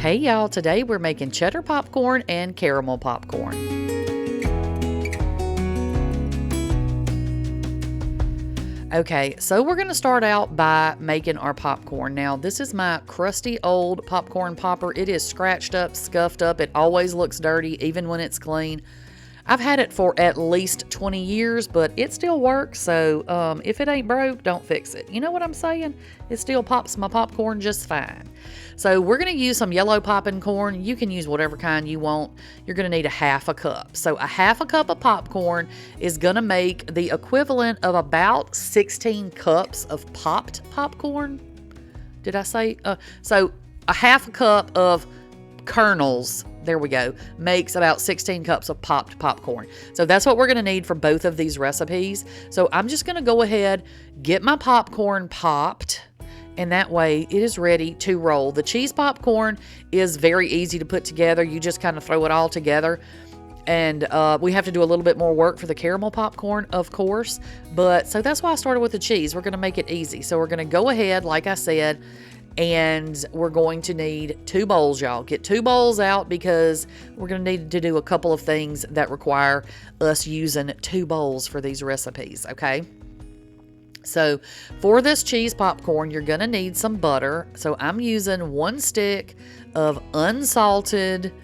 Hey y'all, today we're making cheddar popcorn and caramel popcorn. Okay, so we're going to start out by making our popcorn. Now, this is my crusty old popcorn popper. It is scratched up, scuffed up. It always looks dirty, even when it's clean. I've had it for at least 20 years, but it still works. So if it ain't broke, don't fix it. You know what I'm saying? It still pops my popcorn just fine. So we're going to use some yellow popping corn. You can use whatever kind you want. You're going to need a half a cup. So a half a cup of popcorn is going to make the equivalent of about 16 cups of popped popcorn. Did I say? So a half a cup of kernels, there we go, makes about 16 cups of popped popcorn. So that's what we're going to need for both of these recipes. So I'm just going to go ahead, get my popcorn popped, and that way it is ready to roll. The cheese popcorn is very easy to put together. You just kind of throw it all together. And we have to do a little bit more work for the caramel popcorn, of course. But so that's why I started with the cheese. We're going to make it easy. So we're going to go ahead, like I said, and we're going to need 2 bowls, y'all. Get 2 bowls out because we're going to need to do a couple of things that require us using 2 bowls for these recipes, okay? So for this cheese popcorn, you're going to need some butter. So I'm using 1 stick of unsalted,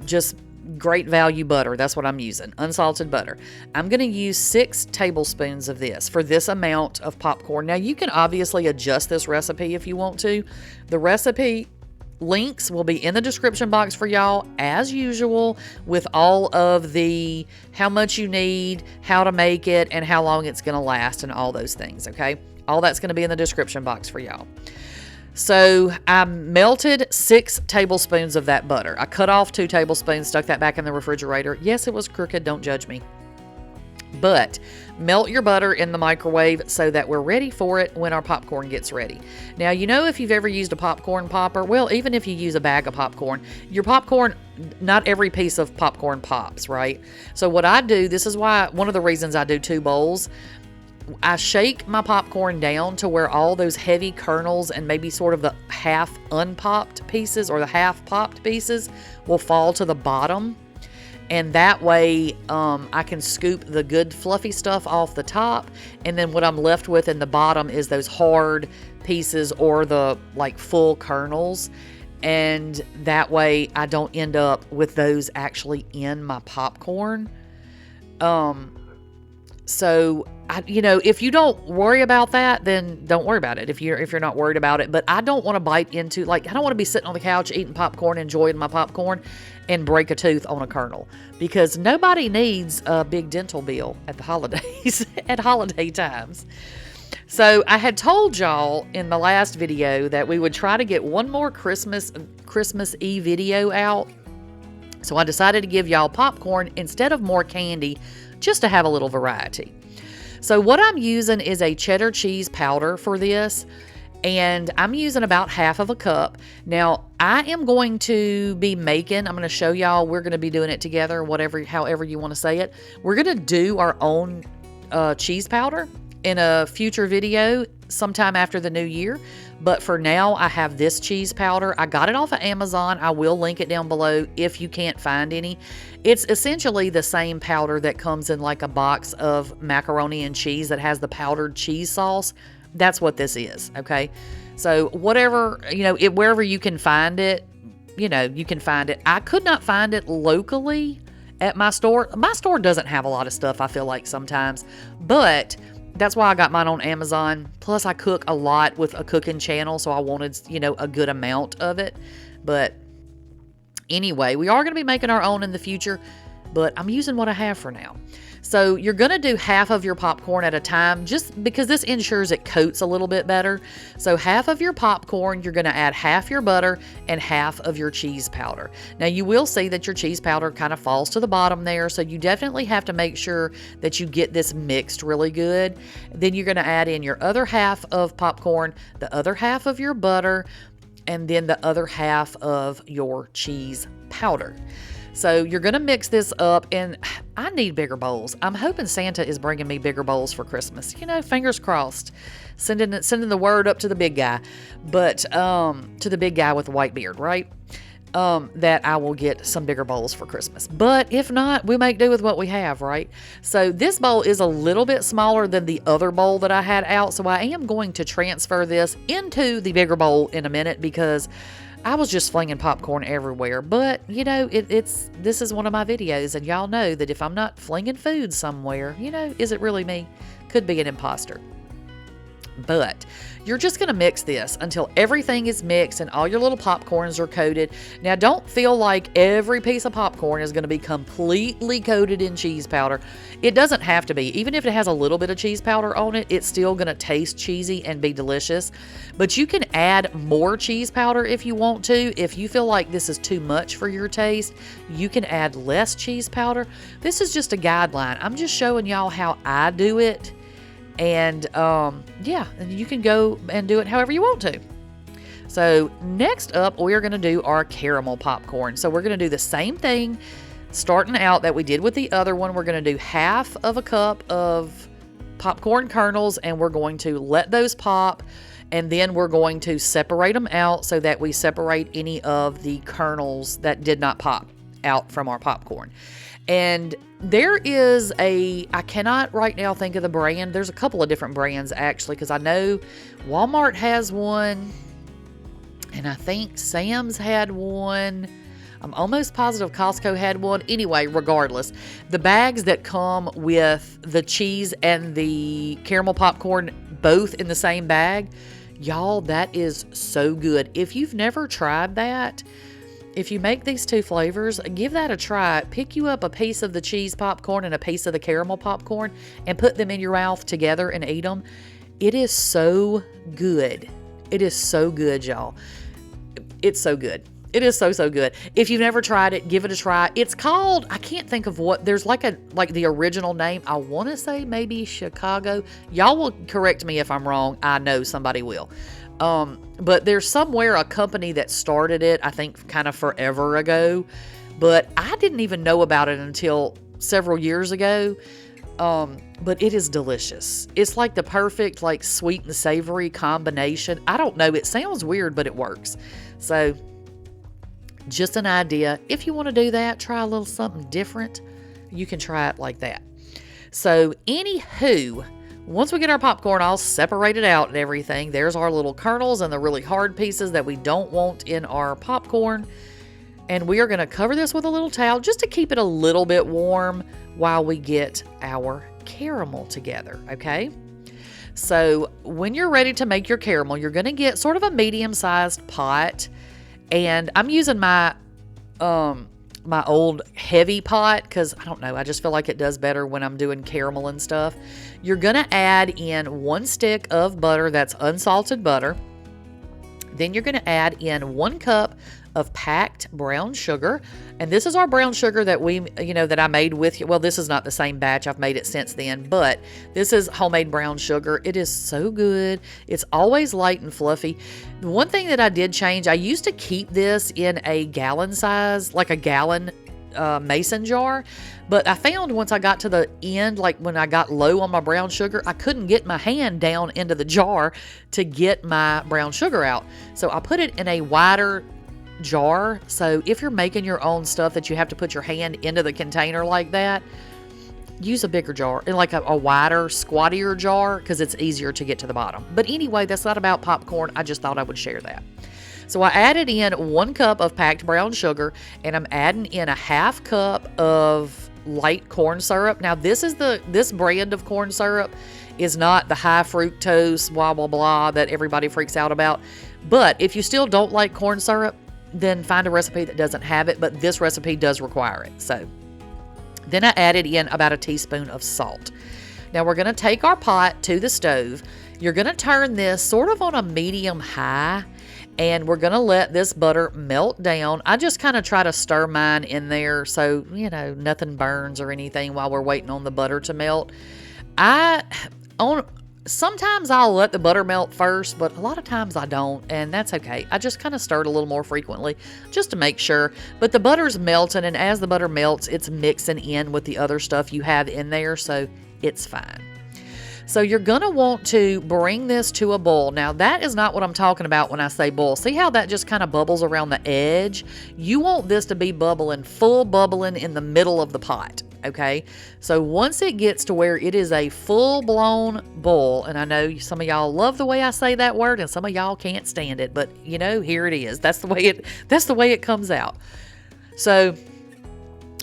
just great value butter. That's what I'm using, unsalted butter. I'm going to use 6 tablespoons of this for this amount of popcorn. Now you can obviously adjust this recipe if you want to. The recipe links will be in the description box for y'all as usual, with all of the how much you need, how to make it, and how long it's going to last and all those things, okay? All that's going to be in the description box for y'all. So I melted 6 tablespoons of that butter. I cut off 2 tablespoons, stuck that back in the refrigerator. Yes, it was crooked. Don't judge me. But melt your butter in the microwave so that we're ready for it when our popcorn gets ready. Now, you know, if you've ever used a popcorn popper, well, even if you use a bag of popcorn, your popcorn, not every piece of popcorn pops, right? So what I do, this is why, one of the reasons I do 2 bowls, I shake my popcorn down to where all those heavy kernels and maybe sort of the half unpopped pieces or the half popped pieces will fall to the bottom. And that way I can scoop the good fluffy stuff off the top. And then what I'm left with in the bottom is those hard pieces or the like full kernels. And that way I don't end up with those actually in my popcorn. So you know, if you don't worry about that, then don't worry about it if you're not worried about it. But I don't want to bite into, like, I don't want to be sitting on the couch eating popcorn, enjoying my popcorn, and break a tooth on a kernel, because nobody needs a big dental bill at the holidays, at holiday times. So I had told y'all in the last video that we would try to get one more Christmas Eve video out. So I decided to give y'all popcorn instead of more candy, just to have a little variety. So what I'm using is a cheddar cheese powder for this, and I'm using about half of a cup. Now, I am going to be making, I'm going to show y'all, we're going to be doing it together, however you want to say it. We're going to do our own cheese powder in a future video sometime after the new year. But for now, I have this cheese powder. I got it off of Amazon. I will link it down below if you can't find any. It's essentially the same powder that comes in like a box of macaroni and cheese that has the powdered cheese sauce. That's what this is, okay? So whatever, you know, wherever you can find it, you know, you can find it. I could not find it locally at my store. My store doesn't have a lot of stuff, I feel like sometimes, but that's why I got mine on Amazon. Plus, I cook a lot with a cooking channel, so I wanted, you know, a good amount of it. But anyway, we are going to be making our own in the future, but I'm using what I have for now. So you're going to do half of your popcorn at a time, just because this ensures it coats a little bit better. So half of your popcorn, you're going to add half your butter and half of your cheese powder. Now you will see that your cheese powder kind of falls to the bottom there, so you definitely have to make sure that you get this mixed really good. Then you're going to add in your other half of popcorn, the other half of your butter, and then the other half of your cheese powder. So you're going to mix this up, and I need bigger bowls. I'm hoping Santa is bringing me bigger bowls for Christmas. You know, fingers crossed. Sending the word up to the big guy, but to the big guy with the white beard, right? That I will get some bigger bowls for Christmas. But if not, we make do with what we have, right? So this bowl is a little bit smaller than the other bowl that I had out, so I am going to transfer this into the bigger bowl in a minute because I was just flinging popcorn everywhere. But, you know, this is one of my videos, and y'all know that if I'm not flinging food somewhere, you know, is it really me? Could be an imposter. But you're just going to mix this until everything is mixed and all your little popcorns are coated. Now, don't feel like every piece of popcorn is going to be completely coated in cheese powder. It doesn't have to be. Even if it has a little bit of cheese powder on it, it's still going to taste cheesy and be delicious. But you can add more cheese powder if you want to. If you feel like this is too much for your taste, you can add less cheese powder. This is just a guideline. I'm just showing y'all how I do it. And yeah, you can go and do it however you want to. So next up, we're going to do our caramel popcorn. So we're going to do the same thing starting out that we did with the other one. We're going to do half of a cup of popcorn kernels, and we're going to let those pop, and then we're going to separate them out so that we separate any of the kernels that did not pop out from our popcorn. And there is I cannot right now think of the brand. There's a couple of different brands actually, because I know Walmart has one, and I think Sam's had one. I'm almost positive Costco had one. Anyway, regardless, the bags that come with the cheese and the caramel popcorn both in the same bag, y'all, that is so good. If you've never tried that, if you make these two flavors, give that a try. Pick you up a piece of the cheese popcorn and a piece of the caramel popcorn and put them in your mouth together and eat them. It is so good. It is so good, y'all. It's so good. It is so, so good. If you've never tried it, give it a try. It's called, I can't think of what, there's like the original name. I want to say maybe Chicago. Y'all will correct me if I'm wrong. I know somebody will. But there's somewhere a company that started it, I think kind of forever ago, but I didn't even know about it until several years ago. But it is delicious. It's like the perfect, like sweet and savory combination. I don't know. It sounds weird, but it works. So just an idea. If you want to do that, try a little something different. You can try it like that. So anywho, once we get our popcorn all separated out and everything, there's our little kernels and the really hard pieces that we don't want in our popcorn. And we are going to cover this with a little towel just to keep it a little bit warm while we get our caramel together, okay? So when you're ready to make your caramel, you're going to get sort of a medium-sized pot. And I'm using my my old heavy pot because I don't know, I just feel like it does better when I'm doing caramel and stuff. You're gonna add in 1 stick of butter that's unsalted butter. Then you're gonna add in 1 cup of packed brown sugar, and this is our brown sugar that that I made with you. Well, this is not the same batch, I've made it since then, but this is homemade brown sugar. It is so good. It's always light and fluffy. The one thing that I did change, I used to keep this in a gallon size, like a gallon mason jar, but I found once I got to the end, like when I got low on my brown sugar, I couldn't get my hand down into the jar to get my brown sugar out. So I put it in a wider jar. So if you're making your own stuff that you have to put your hand into the container like that, use a bigger jar, and like a wider, squattier jar, because it's easier to get to the bottom. But anyway, that's not about popcorn. I just thought I would share that. So I added in 1 cup of packed brown sugar, and I'm adding in a 1/2 cup of light corn syrup. Now this brand of corn syrup is not the high fructose blah blah blah that everybody freaks out about. But if you still don't like corn syrup, then find a recipe that doesn't have it, but this recipe does require it. So then I added in about a teaspoon of salt. Now we're going to take our pot to the stove. You're going to turn this sort of on a medium high, and we're going to let this butter melt down. I just kind of try to stir mine in there so, nothing burns or anything while we're waiting on the butter to melt. Sometimes I'll let the butter melt first, but a lot of times I don't, and that's okay. I just kind of stir it a little more frequently just to make sure. But the butter's melting, and as the butter melts, it's mixing in with the other stuff you have in there, so it's fine. So you're going to want to bring this to a boil. Now, that is not what I'm talking about when I say boil. See how that just kind of bubbles around the edge? You want this to be bubbling, full bubbling in the middle of the pot, okay? So once it gets to where it is a full-blown boil, and I know some of y'all love the way I say that word, and some of y'all can't stand it, but, you know, here it is. That's the way it comes out. So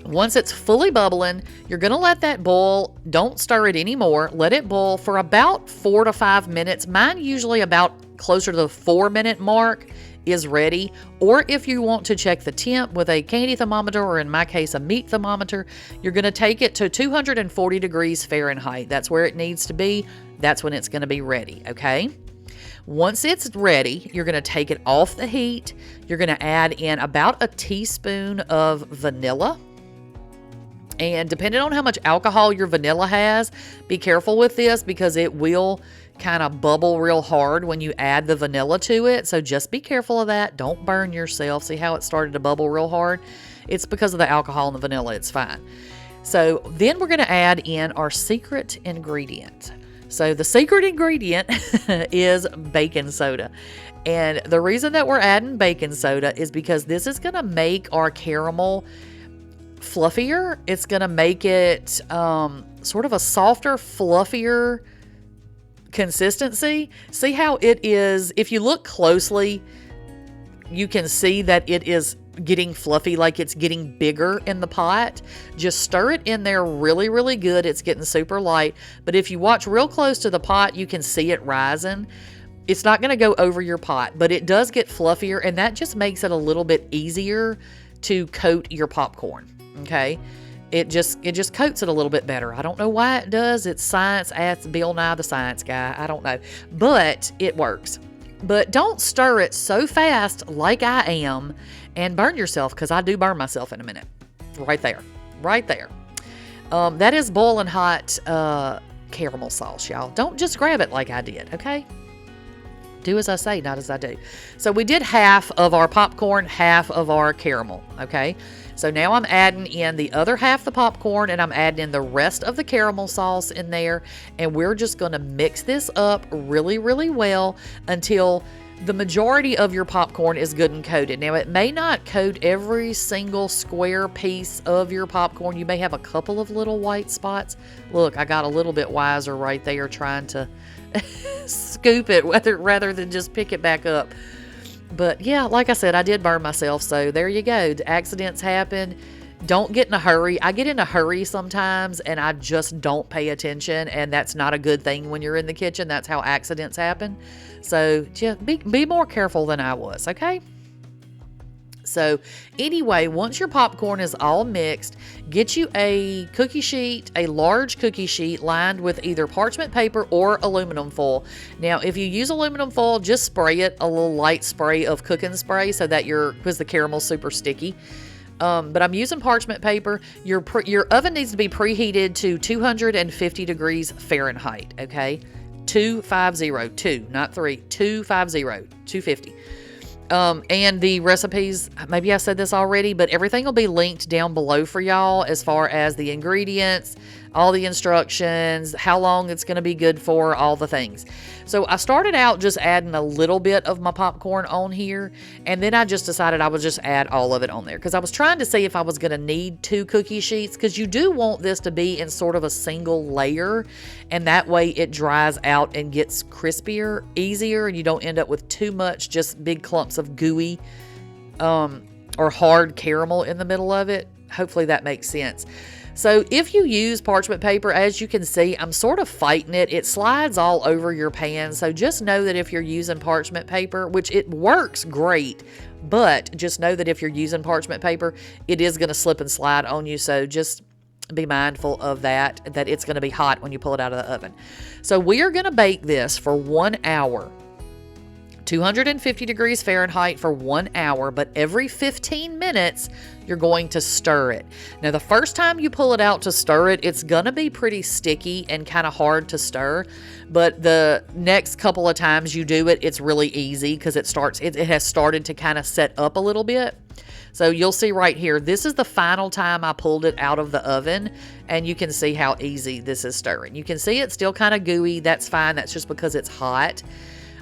once it's fully bubbling, you're going to let that boil. Don't stir it anymore. Let it boil for about 4 to 5 minutes. Mine usually about closer to the 4-minute mark is ready. Or if you want to check the temp with a candy thermometer, or in my case, a meat thermometer, you're going to take it to 240 degrees Fahrenheit. That's where it needs to be. That's when it's going to be ready, okay? Once it's ready, you're going to take it off the heat. You're going to add in about a teaspoon of vanilla. And depending on how much alcohol your vanilla has, be careful with this because it will kind of bubble real hard when you add the vanilla to it. So just be careful of that. Don't burn yourself. See how it started to bubble real hard? It's because of the alcohol and the vanilla. It's fine. So then we're going to add in our secret ingredient. So the secret ingredient is baking soda. And the reason that we're adding baking soda is because this is going to make our caramel fluffier. It's going to make it sort of a softer, fluffier consistency. See how it is? If you look closely, you can see that it is getting fluffy, like it's getting bigger in the pot. Just stir it in there really, really good. It's getting super light. But if you watch real close to the pot, you can see it rising. It's not going to go over your pot, but it does get fluffier, and that just makes it a little bit easier to coat your popcorn. Okay, it just coats it a little bit better. I don't know why it does. It's science. Ask Bill Nye the Science Guy. I don't know, but it works. But don't stir it so fast like I am and burn yourself, because I do burn myself in a minute. Right there. That is boiling hot caramel sauce, y'all. Don't just grab it like I did, okay? Do as I say, not as I do. So we did half of our popcorn, half of our caramel, okay? So now I'm adding in the other half the popcorn, and I'm adding in the rest of the caramel sauce in there, and we're just going to mix this up really, really well until the majority of your popcorn is good and coated. Now, it may not coat every single square piece of your popcorn. You may have a couple of little white spots. Look, I got a little bit wiser right there trying to scoop it rather than just pick it back up. But yeah, like I said, I did burn myself, so there you go. The accidents happen. Don't get in a hurry. I get in a hurry sometimes, and I just don't pay attention, and that's not a good thing when you're in the kitchen. That's how accidents happen. So just be more careful than I was, okay? So anyway, once your popcorn is all mixed, get you a cookie sheet, a large cookie sheet lined with either parchment paper or aluminum foil. Now, if you use aluminum foil, just spray it a little light spray of cooking spray so that because the caramel's super sticky. But I'm using parchment paper. Your oven needs to be preheated to 250 degrees Fahrenheit, okay? 250, not 3, 250. And the recipes, maybe I said this already, but everything will be linked down below for y'all as far as the ingredients, all the instructions, how long it's going to be good for, all the things. So I started out just adding a little bit of my popcorn on here, and then I just decided I would just add all of it on there because I was trying to see if I was going to need 2 cookie sheets, because you do want this to be in sort of a single layer, and that way it dries out and gets crispier easier, and you don't end up with too much just big clumps of gooey or hard caramel in the middle of it. Hopefully that makes sense. So if you use parchment paper, as you can see, I'm sort of fighting it. It slides all over your pan. So just know that if you're using parchment paper, which it works great, but just know that if you're using parchment paper, it is going to slip and slide on you. So just be mindful of that it's going to be hot when you pull it out of the oven. So we are going to bake this for 1 hour. 250 degrees Fahrenheit for 1 hour, but every 15 minutes, you're going to stir it. Now, the first time you pull it out to stir it, it's going to be pretty sticky and kind of hard to stir, but the next couple of times you do it, it's really easy because it has started to kind of set up a little bit. So you'll see right here, this is the final time I pulled it out of the oven, and you can see how easy this is stirring. You can see it's still kind of gooey. That's fine. That's just because it's hot.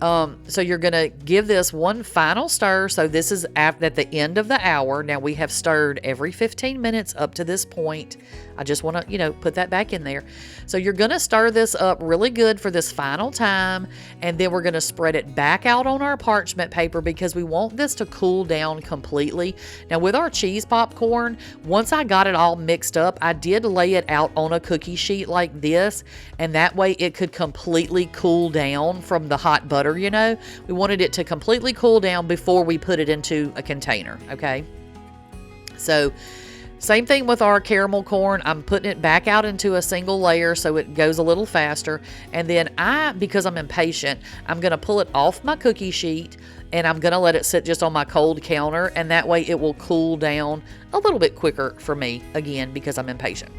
So you're going to give this one final stir. So this is at the end of the hour. Now we have stirred every 15 minutes up to this point. I just want to, put that back in there. So you're going to stir this up really good for this final time. And then we're going to spread it back out on our parchment paper because we want this to cool down completely. Now with our cheese popcorn, once I got it all mixed up, I did lay it out on a cookie sheet like this. And that way it could completely cool down from the hot butter, We wanted it to completely cool down before we put it into a container, okay? So same thing with our caramel corn. I'm putting it back out into a single layer so it goes a little faster. And then because I'm impatient, I'm going to pull it off my cookie sheet and I'm going to let it sit just on my cold counter. And that way it will cool down a little bit quicker for me, again, because I'm impatient.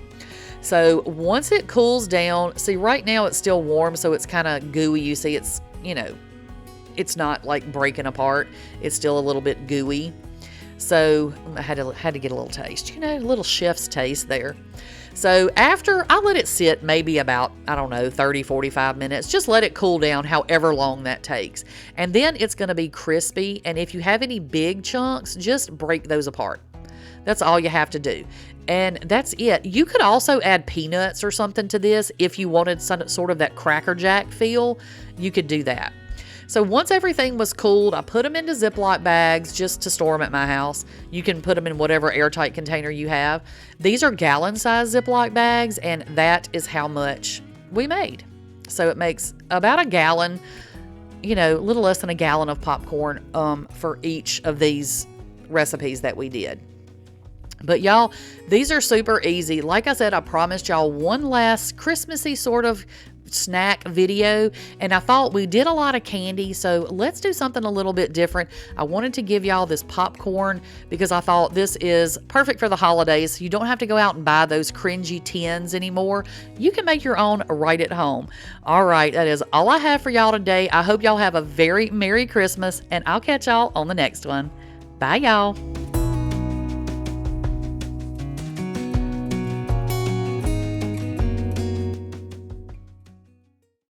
So once it cools down, see right now it's still warm, so it's kind of gooey. You see it's, it's not like breaking apart. It's still a little bit gooey. So I had to get a little taste, a little chef's taste there. So after I let it sit maybe about, 30, 45 minutes, just let it cool down however long that takes. And then it's going to be crispy. And if you have any big chunks, just break those apart. That's all you have to do. And that's it. You could also add peanuts or something to this if you wanted some sort of that Cracker Jack feel. You could do that. So once everything was cooled, I put them into Ziploc bags just to store them at my house. You can put them in whatever airtight container you have. These are gallon-sized Ziploc bags, and that is how much we made. So it makes about a gallon, a little less than a gallon of popcorn for each of these recipes that we did. But y'all, these are super easy. Like I said, I promised y'all one last Christmassy sort of snack video, and I thought we did a lot of candy, so let's do something a little bit different. I wanted to give y'all this popcorn because I thought this is perfect for the holidays. You don't have to go out and buy those cringy tins anymore. You can make your own right at home. All right, that is all I have for y'all today. I hope y'all have a very Merry Christmas, and I'll catch y'all on the next one. Bye, y'all.